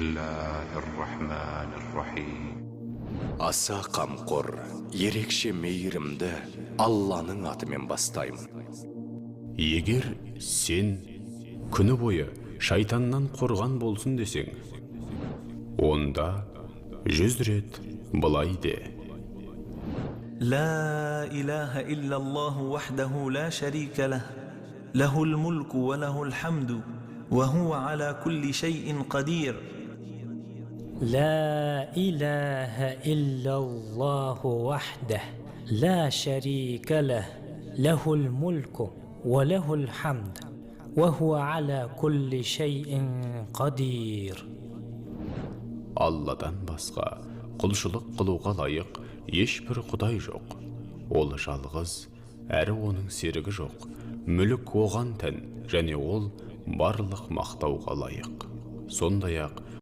Bismillahirrahmanirrahim. Аса қамқор, ерекше мейірімді Алланың атымен бастаймын. Егер сен күні бойы шайтаннан қорған болсын десең, онда 100 рет былай де: لا إله إلا الله وحده لا شريك له له الملك وله الحمد وهو على كل شيء قدير. لا إله إلا الله وحده لا شريك له له الملك وله الحمد وهو على كل شيء قدير. Алладан басқа құлшылық қылуға лайық ешбір құдай жоқ. Ол жалғыз, әрі оның серігі жоқ. Мүлік оған тән, және ол барлық мақтауға лайық. Сондай-ақ